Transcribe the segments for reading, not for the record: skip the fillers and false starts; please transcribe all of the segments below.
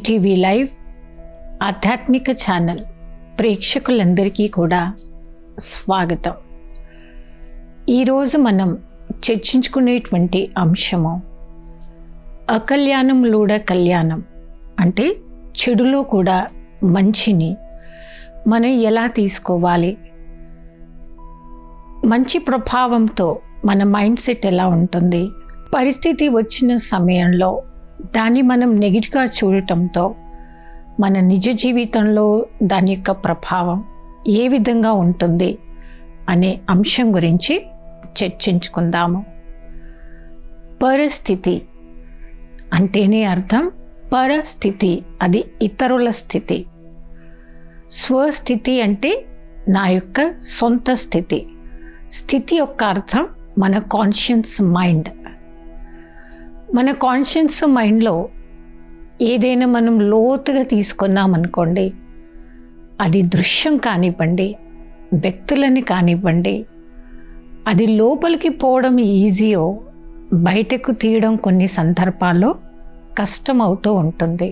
ETV live ఆధ్యాత్మిక channel ప్రేక్షకులందరికీ కూడా స్వాగతం. ఈరోజు మనం చర్చించుకునేటువంటి అంశము అకల్యాణంలోడ కళ్యాణం, అంటే చెడులో కూడా మంచిని మనం ఎలా తీసుకోవాలి, మంచి ప్రభావంతో మన మైండ్ సెట్ ఎలా ఉంటుంది, పరిస్థితి వచ్చిన సమయంలో దాన్ని మనం నెగిటివ్గా చూడటంతో మన నిజ జీవితంలో దాని యొక్క ప్రభావం ఏ విధంగా ఉంటుంది అనే అంశం గురించి చర్చించుకుందాము. పరిస్థితి అంటేనే అర్థం పరస్థితి, అది ఇతరుల స్థితి. స్వస్థితి అంటే నా యొక్క సొంత స్థితి. స్థితి యొక్క అర్థం మన కాన్షియస్ మైండ్. మన కాన్షియస్ మైండ్లో ఏదైనా మనం లోతుగా తీసుకున్నామనుకోండి, అది దృశ్యం కానివ్వండి, వ్యక్తులని కానివ్వండి, అది లోపలికి పోవడం ఈజీయో బయటకు తీయడం కొన్ని సందర్భాల్లో కష్టం అవుతూ ఉంటుంది.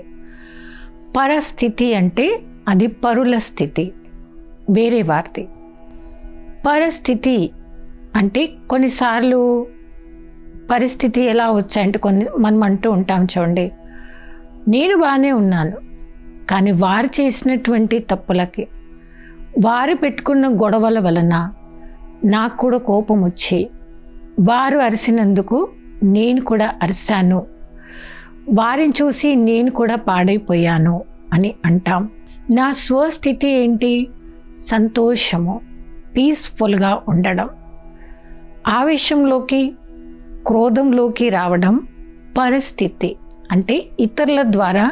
పరస్థితి అంటే అది పరుల స్థితి, వేరే వారిది. పరిస్థితి అంటే కొన్నిసార్లు పరిస్థితి ఎలా వచ్చాయంటే మనం అంటూ ఉంటాం చూడండి, నేను బాగానే ఉన్నాను, కానీ వారు చేసినటువంటి తప్పులకి, వారు పెట్టుకున్న గొడవల వలన నాకు కూడా కోపం వచ్చి వారు అరిసినందుకు నేను కూడా అరిశాను, వారిని చూసి నేను కూడా పాడైపోయాను అని అంటాం. నా స్వస్థితి ఏంటి? సంతోషము, పీస్ఫుల్గా ఉండడం. ఆవేశంలోకి, క్రోధంలోకి రావడం పరిస్థితి, అంటే ఇతరుల ద్వారా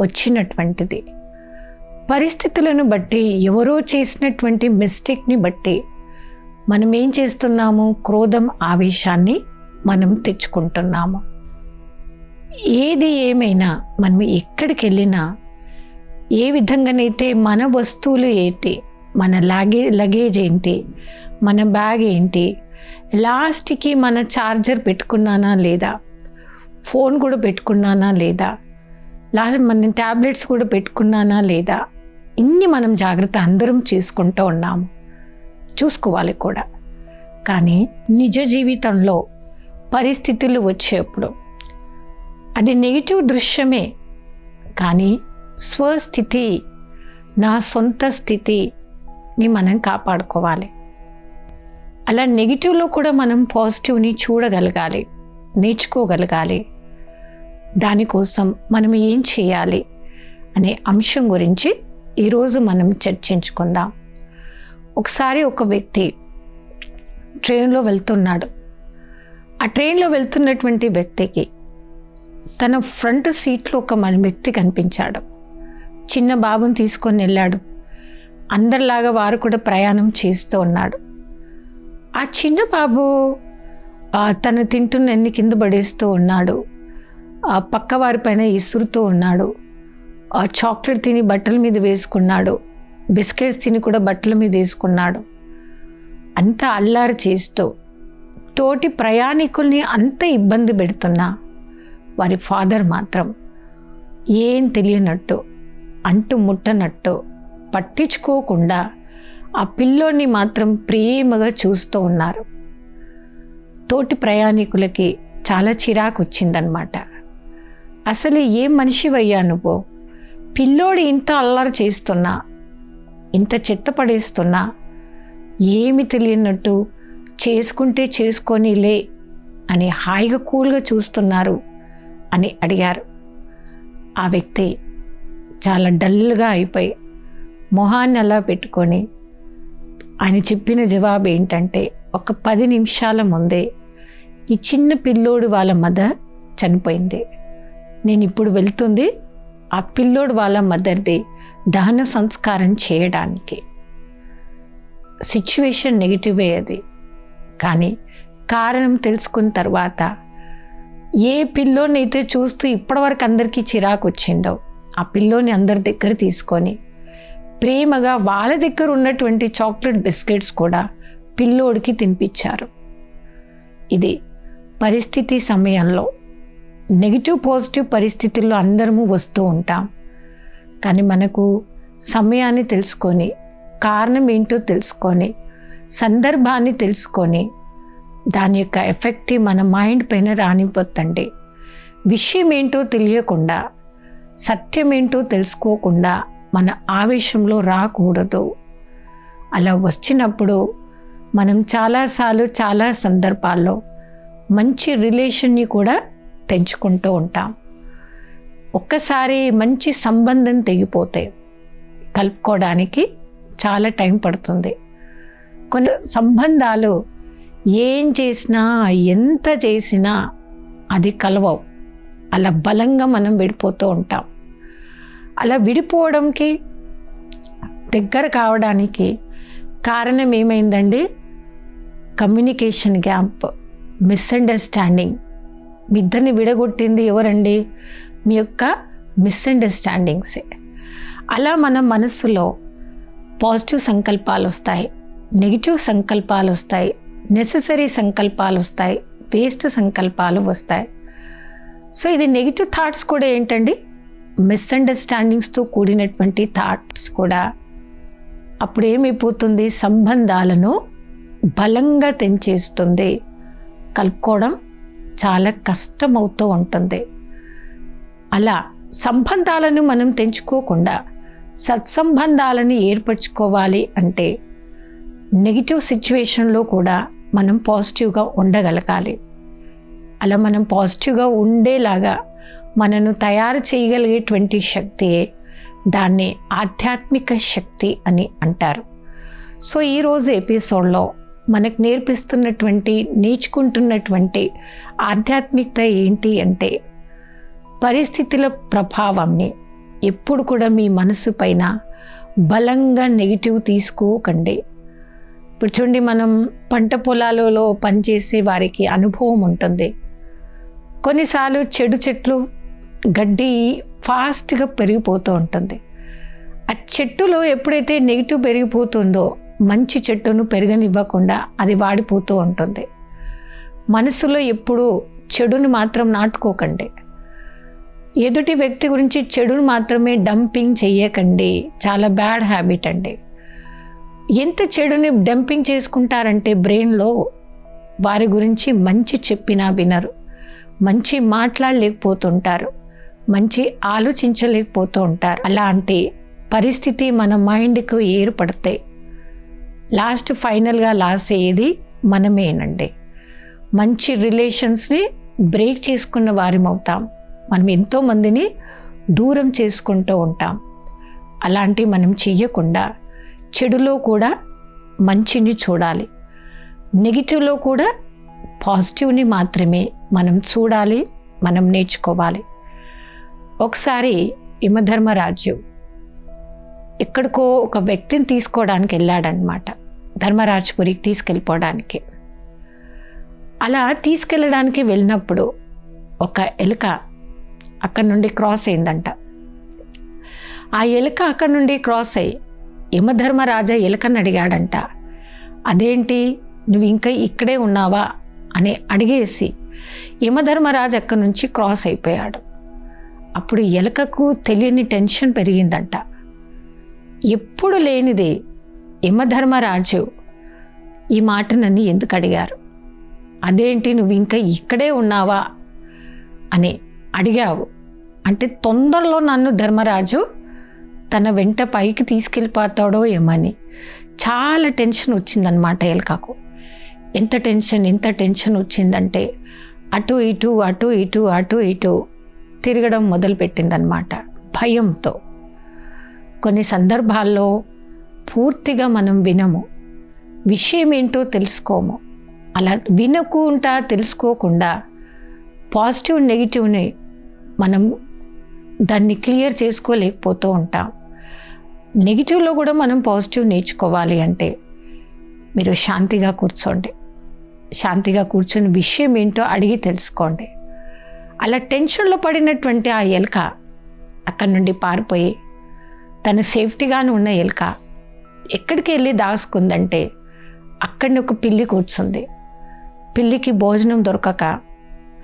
వచ్చినటువంటిది. పరిస్థితులను బట్టి, ఎవరో చేసినటువంటి మిస్టేక్ని బట్టి మనం ఏం చేస్తున్నాము? క్రోధం, ఆవేశాన్ని మనం తెచ్చుకుంటున్నాము. ఏది ఏమైనా మనం ఎక్కడికి వెళ్ళినా, ఏ విధంగానైతే మన వస్తువులు ఏంటి, మన లగేజ్ ఏంటి, మన బ్యాగ్ ఏంటి, లాస్ట్కి మన ఛార్జర్ పెట్టుకున్నానా లేదా, ఫోన్ కూడా పెట్టుకున్నానా లేదా, మన ట్యాబ్లెట్స్ కూడా పెట్టుకున్నానా లేదా, ఇన్ని మనం జాగ్రత్త అందరం చేసుకుంటూ ఉన్నాము, చూసుకోవాలి కూడా. కానీ నిజ జీవితంలో పరిస్థితులు వచ్చేప్పుడు అది నెగిటివ్ దృశ్యమే, కానీ స్వస్థితి, నా సొంత స్థితిని మనం కాపాడుకోవాలి. అలా నెగిటివ్లో కూడా మనం పాజిటివ్ని చూడగలగాలి, నేర్చుకోగలగాలి. దానికోసం మనం ఏం చేయాలి అనే అంశం గురించి ఈరోజు మనం చర్చించుకుందాం. ఒకసారి ఒక వ్యక్తి ట్రైన్లో వెళ్తున్నాడు. ఆ ట్రైన్లో వెళ్తున్నటువంటి వ్యక్తికి తన ఫ్రంట్ సీట్లో ఒక వ్యక్తి కనిపించాడు. చిన్న బాబుని తీసుకొని వెళ్ళాడు. అందరిలాగా వారు కూడా ప్రయాణం చేస్తూ ఉన్నాడు. ఆ చిన్న బాబు తను తింటున్న అన్ని కింద పడేస్తూ ఉన్నాడు. ఆ పక్క వారి పైన ఇసురుతూ ఉన్నాడు. ఆ చాక్లెట్ తిని బట్టల మీద వేసుకున్నాడు. బిస్కెట్స్ తిని కూడా బట్టల మీద వేసుకున్నాడు. అంతా అల్లారి చేస్తూ తోటి ప్రయాణికుల్ని అంత ఇబ్బంది పెడుతున్నా వారి ఫాదర్ మాత్రం ఏం తెలియనట్టు, అంటు ముట్టనట్టు, పట్టించుకోకుండా ఆ పిల్లోని మాత్రం ప్రేమగా చూస్తూ ఉన్నారు. తోటి ప్రయాణికులకి చాలా చిరాకు వచ్చిందనమాట. అసలు ఏం మనిషివయ్యా నువ్వు? పిల్లోడు ఇంత అల్లరి చేస్తున్నా, ఇంత చెత్త పడేస్తున్నా, ఏమి తెలియనట్టు చేసుకుంటే చేసుకొనిలే అని హాయిగా కూల్గా చూస్తున్నారు అని అడిగారు. ఆ వ్యక్తి చాలా డల్గా అయిపోయి మొహాన్ని అలా పెట్టుకొని ఆయన చెప్పిన జవాబు ఏంటంటే, ఒక 10 నిమిషాల ముందే ఈ చిన్న పిల్లోడు వాళ్ళ మదర్ చనిపోయింది. నేను ఇప్పుడు వెళ్తుంది ఆ పిల్లోడు వాళ్ళ మదర్ది దహన సంస్కారం చేయడానికి. సిచ్యువేషన్ నెగిటివే అది, కానీ కారణం తెలుసుకున్న తర్వాత ఏ పిల్లోనైతే చూస్తూ ఇప్పటివరకు అందరికీ చిరాకు వచ్చిందో ఆ పిల్లోని అందరి దగ్గర తీసుకొని ప్రేమగా వాళ్ళ దగ్గర ఉన్నటువంటి చాక్లెట్ బిస్కెట్స్ కూడా పిల్లోడికి తినిపించారు. ఇది పరిస్థితి సమయంలో నెగిటివ్ పాజిటివ్ పరిస్థితుల్లో అందరము వస్తూ ఉంటాం. కానీ మనకు సమయాన్ని తెలుసుకొని, కారణం ఏంటో తెలుసుకొని, సందర్భాన్ని తెలుసుకొని దాని యొక్క ఎఫెక్ట్ మన మైండ్ పైన రానివ్వద్దండి. విషయం ఏంటో తెలియకుండా, సత్యం ఏంటో తెలుసుకోకుండా మన ఆవేశంలో రాకూడదు. అలా వచ్చినప్పుడు మనం చాలాసార్లు చాలా సందర్భాల్లో మంచి రిలేషన్ని కూడా తెంచుకుంటూ ఉంటాం. ఒక్కసారి మంచి సంబంధం తెగిపోతే కలుపుకోవడానికి చాలా టైం పడుతుంది. కొన్ని సంబంధాలు ఏం చేసినా, ఎంత చేసినా అది కలవవు. అలా బలంగా మనం విడిపోతూ ఉంటాం. అలా విడిపోవడానికి, దగ్గర కావడానికి కారణం ఏమైందండి? Communication gap, misunderstanding. మీ ఇద్దరిని విడగొట్టింది ఎవరండి? మీ యొక్క మిస్అండర్స్టాండింగ్సే. అలా మన మనసులో పాజిటివ్ సంకల్పాలు వస్తాయి, నెగిటివ్ సంకల్పాలు వస్తాయి, నెససరీ సంకల్పాలు వస్తాయి, వేస్ట్ సంకల్పాలు వస్తాయి. సో ఇది నెగిటివ్ థాట్స్ కూడా ఏంటండి? మిస్అండర్స్టాండింగ్స్తో కూడినటువంటి థాట్స్ కూడా. అప్పుడు ఏమైపోతుంది? సంబంధాలను బలంగా తెంచేస్తుంది. కలుపుకోవడం చాలా కష్టమవుతూ ఉంటుంది. అలా సంబంధాలను మనం తెంచుకోకుండా సత్సంబంధాలను ఏర్పరచుకోవాలి అంటే నెగిటివ్ సిచ్యువేషన్లో కూడా మనం పాజిటివ్గా ఉండగలగాలి. అలా మనం పాజిటివ్గా ఉండేలాగా మనను తయారు చేయగలిగేటువంటి శక్తియే దాన్ని ఆధ్యాత్మిక శక్తి అని అంటారు. సో ఈరోజు ఎపిసోడ్లో మనకు నేర్చుకుంటున్నటువంటి ఆధ్యాత్మికత ఏంటి అంటే, పరిస్థితుల ప్రభావంని ఎప్పుడు కూడా మీ మనసు పైన బలంగా నెగిటివ్ తీసుకోకండి. ఇప్పుడు చూడండి, మనం పంట పొలాలలో పనిచేసే వారికి అనుభవం ఉంటుంది. కొన్నిసార్లు చెడు చెట్లు, గడ్డి ఫాస్ట్గా పెరిగిపోతూ ఉంటుంది. ఆ చెట్టులో ఎప్పుడైతే నెగిటివ్ పెరిగిపోతుందో మంచి చెట్టును పెరగనివ్వకుండా అది వాడిపోతూ ఉంటుంది. మనసులో ఎప్పుడూ చెడుని మాత్రం నాటుకోకండి. ఎదుటి వ్యక్తి గురించి చెడును మాత్రమే డంపింగ్ చెయ్యకండి. చాలా బ్యాడ్ హ్యాబిట్ అండి. ఎంత చెడుని డంపింగ్ చేసుకుంటారంటే బ్రెయిన్లో, వారి గురించి మంచి చెప్పినా వినరు, మంచి మాట్లాడలేకపోతుంటారు, మంచి ఆలోచించలేకపోతూ ఉంటారు. అలాంటి పరిస్థితి మన మైండ్కు ఏర్పడితే లాస్ట్ ఫైనల్గా లాస్ అయ్యేది మనమేనండి. మంచి రిలేషన్స్ని బ్రేక్ చేసుకున్న వారిమవుతాం. మనం ఎంతోమందిని దూరం చేసుకుంటూ ఉంటాం. అలాంటివి మనం చెయ్యకుండా చెడులో కూడా మంచిని చూడాలి, నెగిటివ్లో కూడా పాజిటివ్ని మాత్రమే మనం చూడాలి, మనం నేర్చుకోవాలి. ఒకసారి యమధర్మరాజు ఎక్కడికో ఒక వ్యక్తిని తీసుకోవడానికి వెళ్ళాడనమాట, ధర్మరాజపురికి తీసుకెళ్ళిపోవడానికి. అలా తీసుకెళ్ళడానికి వెళ్ళినప్పుడు ఒక ఎలుక అక్కడి నుండి క్రాస్ అయిందంట. ఆ ఎలుక అక్కడి నుండి క్రాస్ అయ్యి యమధర్మరాజా ఎలుకని అడిగాడంట, అదేంటి నువ్వు ఇంకా ఇక్కడే ఉన్నావా అని అడిగేసి యమధర్మరాజు అక్కడి నుంచి క్రాస్ అయిపోయాడు. అప్పుడు ఎలుకకు తెలియని టెన్షన్ పెరిగిందంట. ఎప్పుడు లేనిది యమధర్మరాజు ఈ మాట నన్ను ఎందుకు అడిగారు, అదేంటి నువ్వు ఇంకా ఇక్కడే ఉన్నావా అని అడిగావు అంటే తొందరలో నన్ను ధర్మరాజు తన వెంట పైకి తీసుకెళ్ళిపోతాడో ఏమని చాలా టెన్షన్ వచ్చిందనమాట ఎలుకకు. ఎంత టెన్షన్ వచ్చిందంటే అటు ఇటు అటు ఇటు అటు ఇటు తిరగడం మొదలుపెట్టిందనమాట భయంతో. కొన్ని సందర్భాల్లో పూర్తిగా మనం వినము, విషయం ఏంటో తెలుసుకోము. అలా వినకుండా తెలుసుకోకుండా పాజిటివ్ నెగిటివ్ని మనం దాన్ని క్లియర్ చేసుకోలేకపోతూ ఉంటాం. నెగిటివ్లో కూడా మనం పాజిటివ్ నేర్చుకోవాలి అంటే మీరు శాంతిగా కూర్చోండి, శాంతిగా కూర్చొని విషయం ఏంటో అడిగి తెలుసుకోండి. అలా టెన్షన్లో పడినటువంటి ఆ ఎలుక అక్కడి నుండి పారిపోయి తన సేఫ్టీగానే ఉన్న ఎలుక ఎక్కడికి వెళ్ళి దాచుకుందంటే అక్కడిని ఒక పిల్లి కూర్చుంది. పిల్లికి భోజనం దొరకక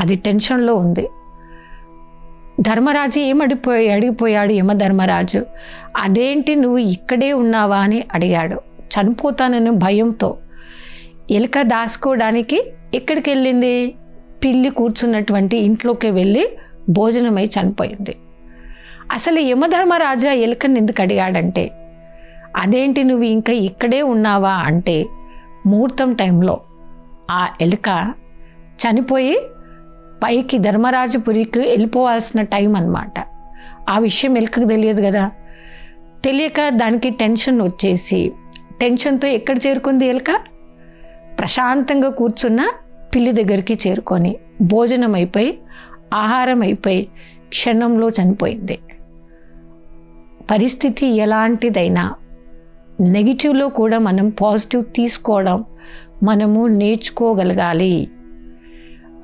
అది టెన్షన్లో ఉంది. ధర్మరాజు అడిగిపోయాడు యమధర్మరాజు, అదేంటి నువ్వు ఇక్కడే ఉన్నావా అని అడిగాడు. చనిపోతానని భయంతో ఎలుక దాచుకోవడానికి ఎక్కడికి వెళ్ళింది? పిల్లి కూర్చున్నటువంటి ఇంట్లోకి వెళ్ళి భోజనమై చనిపోయింది. అసలు యమధర్మరాజా ఎలుకని ఎందుకు అడిగాడంటే, అదేంటి నువ్వు ఇంకా ఇక్కడే ఉన్నావా అంటే, ముహూర్తం టైంలో ఆ ఎలుక చనిపోయి పైకి ధర్మరాజపురికి వెళ్ళిపోవాల్సిన టైం అన్నమాట. ఆ విషయం ఎలుకకు తెలియదు కదా. తెలియక దానికి టెన్షన్ వచ్చేసి, టెన్షన్తో ఎక్కడ చేరుకుంది ఎలుక? ప్రశాంతంగా కూర్చున్న పిల్లి దగ్గరికి చేరుకొని భోజనం అయిపోయి ఆహారం అయిపోయి క్షణంలో చనిపోయింది. పరిస్థితి ఎలాంటిదైనా నెగిటివ్లో కూడా మనం పాజిటివ్ తీసుకోవడం మనము నేర్చుకోగలగాలి.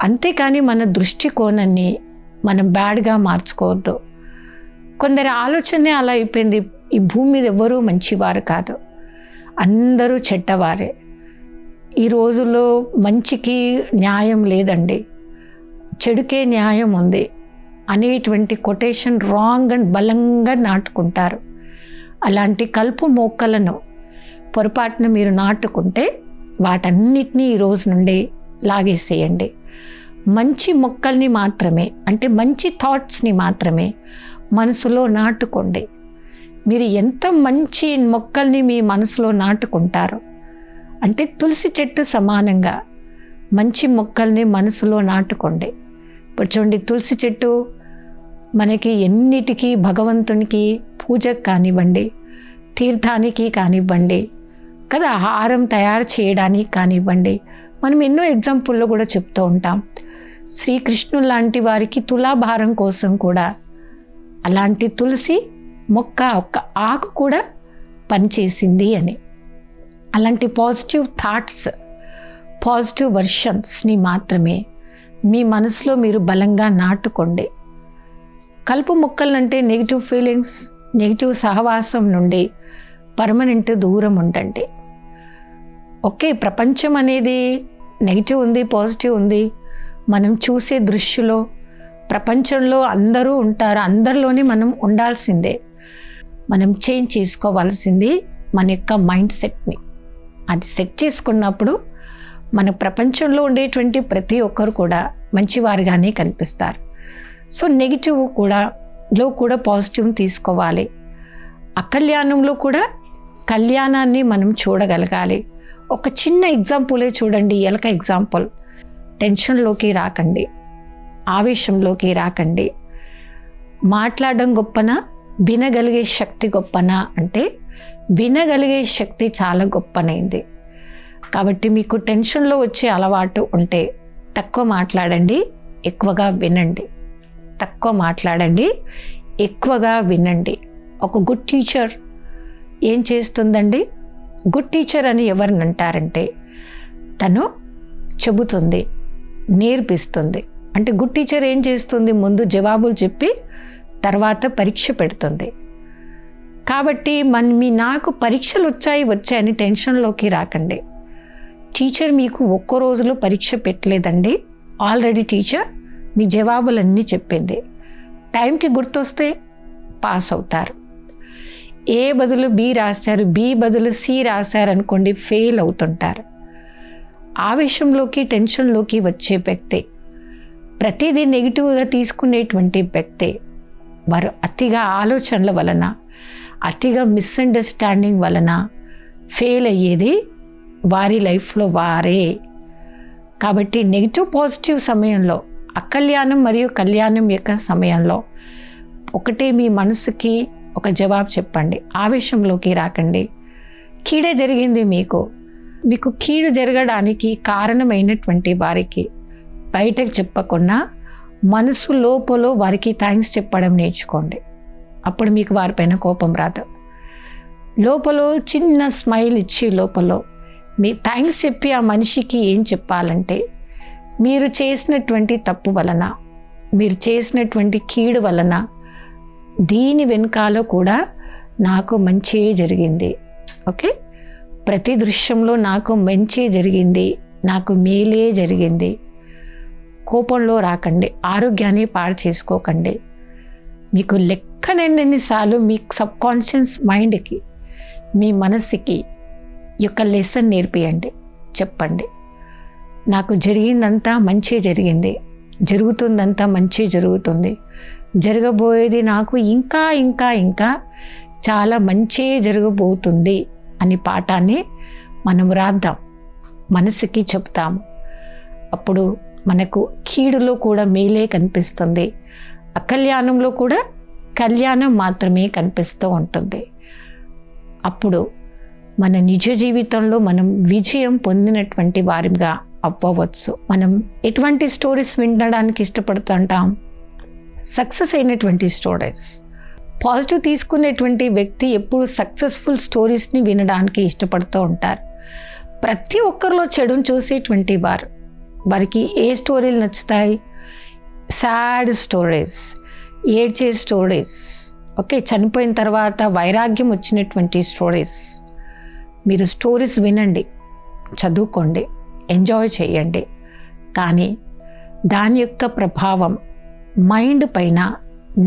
అంతేకాని మన దృష్టికోణాన్ని మనం బ్యాడ్గా మార్చుకోవద్దు. కొందరి ఆలోచనే అలా అయిపోయింది, ఈ భూమి మీద ఎవ్వరూ మంచివారు కాదు, అందరూ చెడ్డవారే, ఈ రోజుల్లో మంచికి న్యాయం లేదండి, చెడుకే న్యాయం ఉంది అనేటువంటి కొటేషన్ రాంగ్ అండ్ బలంగా నాటుకుంటారు. అలాంటి కలుపు మొక్కలను పొరపాటున మీరు నాటుకుంటే వాటన్నిటినీ ఈ రోజు నుండి లాగేసేయండి. మంచి మొక్కల్ని మాత్రమే, అంటే మంచి థాట్స్ని మాత్రమే మనసులో నాటుకోండి. మీరు ఎంత మంచి మొక్కల్ని మీ మనసులో నాటుకుంటారో, అంటే తులసి చెట్టు సమానంగా మంచి మొక్కల్ని మనసులో నాటుకోండి. ఇప్పుడు చూడండి, తులసి చెట్టు మనకి ఎన్నిటికీ, భగవంతునికి పూజకు కానివ్వండి, తీర్థానికి కానివ్వండి కదా, హారం తయారు చేయడానికి కానివ్వండి, మనం ఎన్నో ఎగ్జాంపుల్లో కూడా చెప్తూ ఉంటాం. శ్రీకృష్ణుడు లాంటి వారికి తులాభారం కోసం కూడా అలాంటి తులసి మొక్క ఒక్క ఆకు కూడా పనిచేసింది అని. అలాంటి పాజిటివ్ థాట్స్, పాజిటివ్ వర్షన్స్ని మాత్రమే మీ మనసులో మీరు బలంగా నాటుకోండి. కలుపు మొక్కలంటే నెగిటివ్ ఫీలింగ్స్, నెగిటివ్ సహవాసం నుండి పర్మనెంట్ దూరం ఉండండి. ఓకే, ప్రపంచం అనేది నెగిటివ్ ఉంది, పాజిటివ్ ఉంది. మనం చూసే దృష్టిలో ప్రపంచంలో అందరూ ఉంటారు, అందరిలోనే మనం ఉండాల్సిందే. మనం చేంజ్ చేసుకోవాల్సింది మన యొక్క మైండ్ సెట్ని. అది సెట్ చేసుకున్నప్పుడు మన ప్రపంచంలో ఉండేటువంటి ప్రతి ఒక్కరు కూడా మంచివారుగానే కనిపిస్తారు. సో నెగిటివ్ కూడా పాజిటివ్ని తీసుకోవాలి. అకల్యాణంలో కూడా కళ్యాణాన్ని మనం చూడగలగాలి. ఒక చిన్న ఎగ్జాంపులే చూడండి, ఎలక ఎగ్జాంపుల్. టెన్షన్లోకి రాకండి, ఆవేశంలోకి రాకండి. మాట్లాడడం గొప్పనా, వినగలిగే శక్తి గొప్పనా అంటే వినగలిగే శక్తి చాలా గొప్పనైంది. కాబట్టి మీకు టెన్షన్లో వచ్చే అలవాటు ఉంటే తక్కువ మాట్లాడండి, ఎక్కువగా వినండి. తక్కువ మాట్లాడండి, ఎక్కువగా వినండి. ఒక గుడ్ టీచర్ ఏం చేస్తుందండి? గుడ్ టీచర్ అని ఎవరిని అంటారంటే, తను చెబుతుంది, నేర్పిస్తుంది. అంటే గుడ్ టీచర్ ఏం చేస్తుంది? ముందు జవాబులు చెప్పి తర్వాత పరీక్ష పెడుతుంది. కాబట్టి నాకు పరీక్షలు వచ్చాయని టెన్షన్లోకి రాకండి. టీచర్ మీకు ఒక్క రోజులో పరీక్ష పెట్టలేదండి, ఆల్రెడీ టీచర్ మీ జవాబులన్నీ చెప్పింది. టైంకి గుర్తొస్తే పాస్ అవుతారు. ఏ బదులు బి రాశారు, బి బదులు సి రాశారు అనుకోండి, ఫెయిల్ అవుతుంటారు. ఆవేశంలోకి, టెన్షన్లోకి వచ్చే వ్యక్తి, ప్రతిదీ నెగిటివ్గా తీసుకునేటువంటి వ్యక్తి, వారు అతిగా ఆలోచనల వలన, అతిగా మిస్అండర్స్టాండింగ్ వలన ఫెయిల్ అయ్యేది వారి లైఫ్లో వారే. కాబట్టి నెగిటివ్ పాజిటివ్ సమయంలో, అకల్యాణం మరియు కళ్యాణం యొక్క సమయంలో ఒకటే మీ మనసుకి ఒక జవాబు చెప్పండి. ఆవేశంలోకి రాకండి. కీడే జరిగింది మీకు కీడు జరగడానికి కారణమైనటువంటి వారికి బయటకు చెప్పకుండా మనసు లోపల వారికి థ్యాంక్స్ చెప్పడం నేర్చుకోండి. అప్పుడు మీకు వారిపైన కోపం రాదు. లోపల చిన్న స్మైల్ ఇచ్చి లోపల మీ థ్యాంక్స్ చెప్పి ఆ మనిషికి ఏం చెప్పాలంటే, మీరు చేసినటువంటి తప్పు వలన, మీరు చేసినటువంటి కీడు వలన దీని వెనకాల కూడా నాకు మంచి జరిగింది. ఓకే, ప్రతి దృశ్యంలో నాకు మంచి జరిగింది, నాకు మేలే జరిగింది. కోపంలో రాకండి, ఆరోగ్యాన్ని పాడు చేసుకోకండి. మీకు లెక్కనెన్నిసార్లు మీ సబ్కాన్షియస్ మైండ్కి, మీ మనసుకి ఈ యొక్క లెసన్ నేర్పియండి. చెప్పండి, నాకు జరిగిందంతా మంచి జరిగింది, జరుగుతుందంతా మంచి జరుగుతుంది, జరగబోయేది నాకు ఇంకా ఇంకా ఇంకా చాలా మంచి జరగబోతుంది అని పాఠాన్ని మనం రాద్దాం, మనసుకి చెప్తాము. అప్పుడు మనకు కీడులో కూడా మేలే కనిపిస్తుంది, అకల్యాణంలో కూడా కళ్యాణం మాత్రమే కనిపిస్తూ ఉంటుంది. అప్పుడు మన నిజ జీవితంలో మనం విజయం పొందినటువంటి వారిగా అవ్వవచ్చు. మనం ఎటువంటి స్టోరీస్ వినడానికి ఇష్టపడుతుంటాం? సక్సెస్ అయినటువంటి స్టోరీస్. పాజిటివ్ తీసుకునేటువంటి వ్యక్తి ఎప్పుడు సక్సెస్ఫుల్ స్టోరీస్ని వినడానికి ఇష్టపడుతూ ఉంటారు. ప్రతి ఒక్కరిలో చెడును చూసేటువంటి వారికి ఏ స్టోరీలు నచ్చుతాయి? సాడ్ స్టోరీస్, ఏడ్చే స్టోరీస్, ఓకే, చనిపోయిన తర్వాత వైరాగ్యం వచ్చినటువంటి స్టోరీస్. మీరు స్టోరీస్ వినండి, చదువుకోండి, ఎంజాయ్ చేయండి. కానీ దాని యొక్క ప్రభావం మైండ్ పైన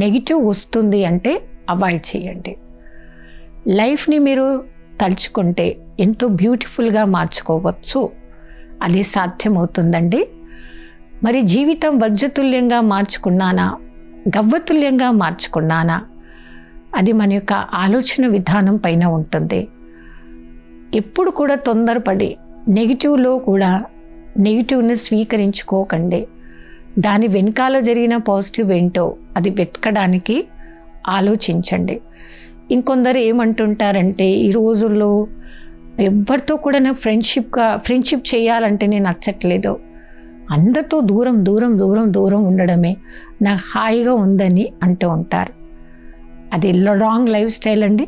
నెగిటివ్ వస్తుంది అంటే అవాయిడ్ చేయండి. లైఫ్ని మీరు తలుచుకుంటే ఎంతో బ్యూటిఫుల్గా మార్చుకోవచ్చు. అది సాధ్యమవుతుందండి. మరి జీవితం వజ్రతుల్యంగా మార్చుకున్నానా, గవ్వతుల్యంగా మార్చుకున్నానా, అది మన యొక్క ఆలోచన విధానం పైన ఉంటుంది. ఎప్పుడు కూడా తొందరపడి నెగిటివ్లో కూడా నెగిటివ్ని స్వీకరించుకోకండి. దాని వెనకాల జరిగిన పాజిటివ్ ఏంటో అది వెతకడానికి ఆలోచించండి. ఇంకొందరు ఏమంటుంటారంటే, ఈ రోజుల్లో ఎవరితో కూడా నాకు ఫ్రెండ్షిప్ చేయాలంటే నేను నచ్చట్లేదు, అందరితో దూరం దూరం దూరం దూరం ఉండడమే నాకు హాయిగా ఉందని అంటూ ఉంటారు. అది రాంగ్ లైఫ్ స్టైల్ అండి.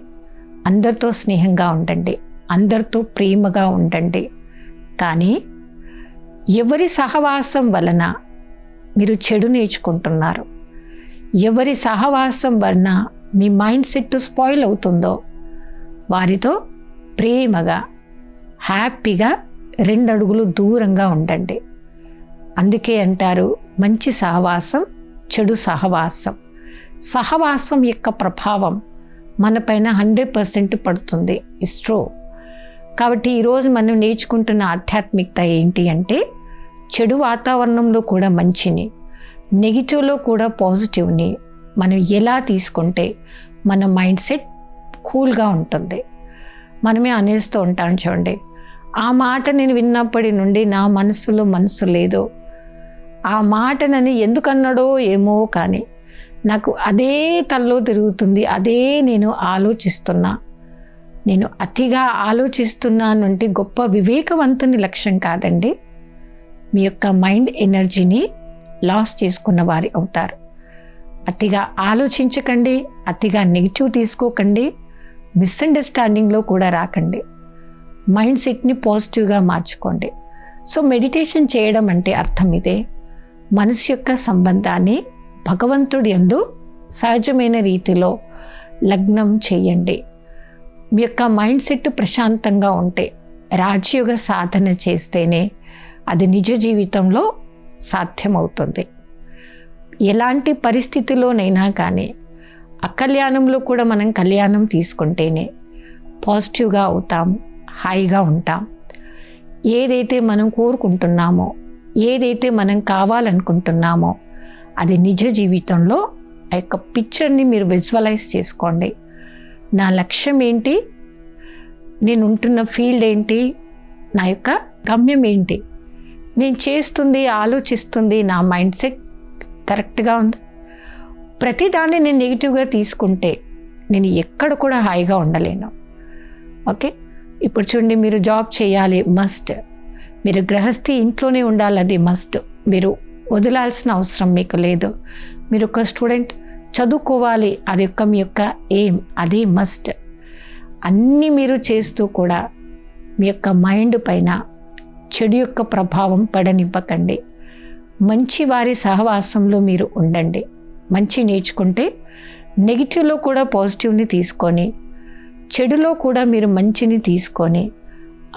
అందరితో స్నేహంగా ఉండండి, అందరితో ప్రేమగా ఉండండి. కానీ ఎవరి సహవాసం వలన మీరు చెడు నేర్చుకుంటున్నారు, ఎవరి సహవాసం వలన మీ మైండ్ సెట్ స్పాయిల్ అవుతుందో వారితో ప్రేమగా హ్యాపీగా 2 అడుగులు దూరంగా ఉండండి. అందుకే అంటారు, మంచి సహవాసం, చెడు సహవాసం. సహవాసం యొక్క ప్రభావం మనపైన 100% పడుతుంది. It's true. కాబట్టి ఈరోజు మనం నేర్చుకుంటున్న ఆధ్యాత్మికత ఏంటి అంటే, చెడు వాతావరణంలో కూడా మంచిని, నెగిటివ్లో కూడా పాజిటివ్ని మనం ఎలా తీసుకుంటే మన మైండ్ సెట్ కూల్గా ఉంటుంది. మనమే అనేస్తూ ఉంటాం చూడండి, ఆ మాట నేను విన్నప్పటి నుండి నా మనసు లేదు, ఆ మాటనని ఎందుకన్నాడో ఏమో కానీ నాకు అదే తలలో తిరుగుతుంది, అదే నేను ఆలోచిస్తున్నా, నేను అతిగా ఆలోచిస్తున్నాను అంటే గొప్ప వివేకవంతుని లక్ష్యం కాదండి. మీ యొక్క మైండ్ ఎనర్జీని లాస్ చేసుకున్న వారి అవుతారు. అతిగా ఆలోచించకండి, అతిగా నెగిటివ్ తీసుకోకండి, మిస్అండర్స్టాండింగ్లో కూడా రాకండి. మైండ్ సెట్ని పాజిటివ్గా మార్చుకోండి. సో మెడిటేషన్ చేయడం అంటే అర్థం ఇదే. మనసు యొక్క సంబంధాన్ని భగవంతుడి యందు సహజమైన రీతిలో లగ్నం చేయండి. మీ యొక్క మైండ్ సెట్ ప్రశాంతంగా ఉంటే, రాజయోగ సాధన చేస్తేనే అది నిజ జీవితంలో సాధ్యమవుతుంది. ఎలాంటి పరిస్థితిలోనైనా కానీ అకల్యాణంలో కూడా మనం కళ్యాణం తీసుకుంటేనే పాజిటివ్గా అవుతాం, హాయిగా ఉంటాం. ఏదైతే మనం కోరుకుంటున్నామో, ఏదైతే మనం కావాలనుకుంటున్నామో అది నిజ జీవితంలో ఆ యొక్క పిక్చర్ని మీరు విజువలైజ్ చేసుకోండి. నా లక్ష్యం ఏంటి, నేను ఉంటున్న ఫీల్డ్ ఏంటి, నా యొక్క గమ్యం ఏంటి, నేను చేస్తుంది ఆలోచిస్తుంది నా మైండ్ సెట్ కరెక్ట్గా ఉంది. ప్రతిదాన్ని నేను నెగిటివ్గా తీసుకుంటే నేను ఎక్కడ కూడా హాయిగా ఉండలేను. ఓకే, ఇప్పుడు చూడండి, మీరు జాబ్ చేయాలి మస్ట్, మీరు గృహస్థి ఇంట్లోనే ఉండాలి అది మస్ట్, మీరు వదలాల్సిన అవసరం మీకు లేదు. మీరు ఒక స్టూడెంట్ చదువుకోవాలి, అది యొక్క మీ యొక్క ఎయిమ్, అది మస్ట్. అన్నీ మీరు చేస్తూ కూడా మీ యొక్క మైండ్ పైన చెడు యొక్క ప్రభావం పడనివ్వకండి. మంచి వారి సహవాసంలో మీరు ఉండండి. మంచి నేర్చుకుంటే నెగిటివ్లో కూడా పాజిటివ్ని తీసుకొని, చెడులో కూడా మీరు మంచిని తీసుకొని,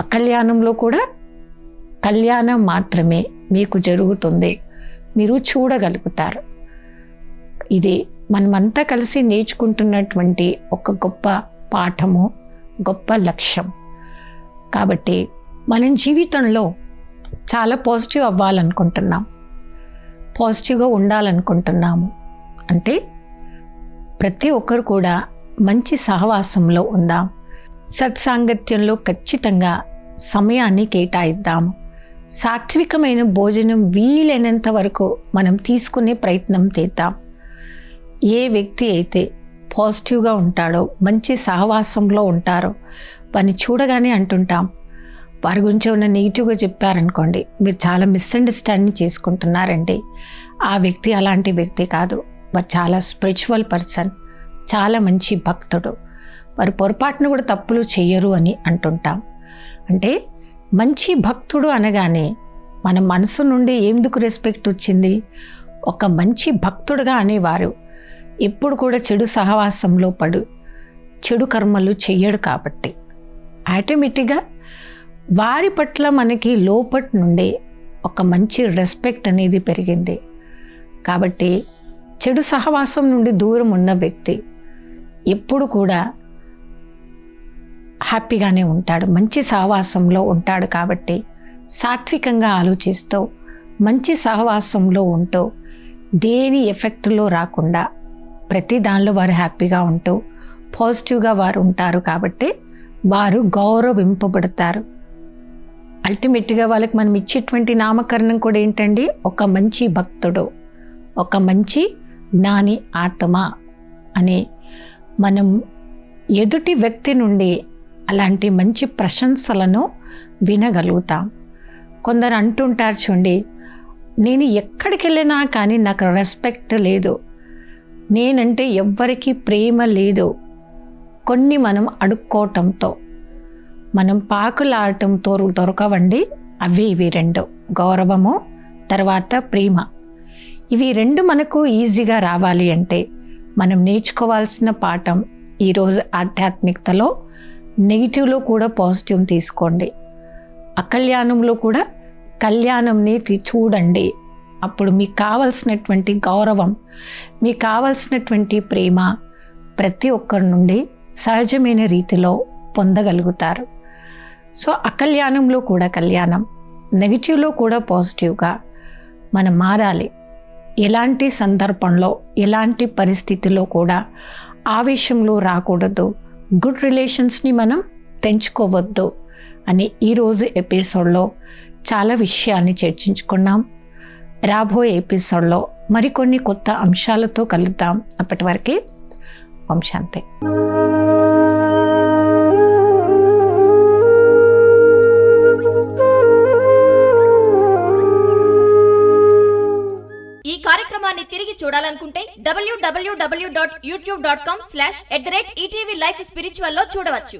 అకల్యాణంలో కూడా కళ్యాణం మాత్రమే మీకు జరుగుతుంది, మీరు చూడగలుగుతారు. ఇది మనమంతా కలిసి నేర్చుకుంటున్నటువంటి ఒక గొప్ప పాఠము, గొప్ప లక్ష్యం. కాబట్టి మనం జీవితంలో చాలా పాజిటివ్ అవ్వాలనుకుంటున్నాం, పాజిటివ్గా ఉండాలనుకుంటున్నాము. అంటే ప్రతి ఒక్కరు కూడా మంచి సహవాసంలో ఉందాం, సత్సాంగత్యంలో ఖచ్చితంగా సమయాన్ని కేటాయిద్దాము, సాత్వికమైన భోజనం వీలైనంత వరకు మనం తీసుకునే ప్రయత్నం చేద్దాం. ఏ వ్యక్తి అయితే పాజిటివ్గా ఉంటాడో, మంచి సహవాసంలో ఉంటారో వారిని చూడగానే అంటుంటాం, వారి గురించి ఉన్న నెగిటివ్గా చెప్పారనుకోండి, మీరు చాలా మిస్అండర్స్టాండింగ్ చేసుకుంటున్నారండి, ఆ వ్యక్తి అలాంటి వ్యక్తి కాదు, వారు చాలా స్పిరిచువల్ పర్సన్, చాలా మంచి భక్తుడు, వారు పొరపాటును కూడా తప్పులు చెయ్యరు అని అంటుంటాం. అంటే మంచి భక్తుడు అనగానే మన మనసు నుండి ఎందుకు రెస్పెక్ట్ వచ్చింది? ఒక మంచి భక్తుడుగా అనేవారు ఎప్పుడు కూడా చెడు సహవాసంలో పడు చెడు కర్మలు చెయ్యడు. కాబట్టి ఆటోమేటిక్గా వారి పట్ల మనకి లోపటి నుండి ఒక మంచి రెస్పెక్ట్ అనేది పెరిగింది. కాబట్టి చెడు సహవాసం నుండి దూరం ఉన్న వ్యక్తి ఎప్పుడు కూడా హ్యాపీగానే ఉంటాడు, మంచి సహవాసంలో ఉంటాడు. కాబట్టి సాత్వికంగా ఆలోచిస్తూ మంచి సహవాసంలో ఉంటూ దేని ఎఫెక్ట్లో రాకుండా ప్రతి దానిలో వారు హ్యాపీగా ఉంటూ పాజిటివ్గా వారు ఉంటారు. కాబట్టి వారు గౌరవింపబడతారు. అల్టిమేట్గా వాళ్ళకి మనం ఇచ్చేటువంటి నామకరణం కూడా ఏంటండి? ఒక మంచి భక్తుడు, ఒక మంచి జ్ఞాని ఆత్మ అని మనం ఎదుటి వ్యక్తి నుండి అలాంటి మంచి ప్రశంసలను వినగలుగుతాం. కొందరు అంటుంటారు చూడండి, నేను ఎక్కడికి వెళ్ళినా కానీ నాకు రెస్పెక్ట్ లేదు, నేనంటే ఎవ్వరికీ ప్రేమ లేదు. కొన్ని మనం అడుక్కోవటంతో, మనం పాకులాడటంతో దొరకవండి. ఇవి రెండు, గౌరవము తర్వాత ప్రేమ. ఇవి రెండు మనకు ఈజీగా రావాలి అంటే మనం నేర్చుకోవాల్సిన పాఠం ఈరోజు ఆధ్యాత్మికతలో నెగిటివ్లో కూడా పాజిటివ్ తీసుకోండి, అకల్యాణంలో కూడా కళ్యాణంని చూడండి. అప్పుడు మీకు కావలసినటువంటి గౌరవం, మీకు కావలసినటువంటి ప్రేమ ప్రతి ఒక్కరి నుండి సహజమైన రీతిలో పొందగలుగుతారు. సో అకల్యాణంలో కూడా కళ్యాణం, నెగిటివ్లో కూడా పాజిటివ్గా మనం మారాలి. ఎలాంటి సందర్భంలో, ఎలాంటి పరిస్థితిలో కూడా ఆవేశంలో రాకూడదు, గుడ్ రిలేషన్స్ని మనం తెంచుకోవద్దు అని ఈరోజు ఎపిసోడ్లో చాలా విషయాన్ని చర్చించుకున్నాం. రాబోయే ఎపిసోడ్లో మరికొన్ని కొత్త అంశాలతో కలుద్దాం. అప్పటి వరకే ఓం శాంతి. ఈ కార్యక్రమాన్ని తిరిగి చూడాలనుకుంటే www.youtube.com/@ETV Life Spiritual లో చూడవచ్చు.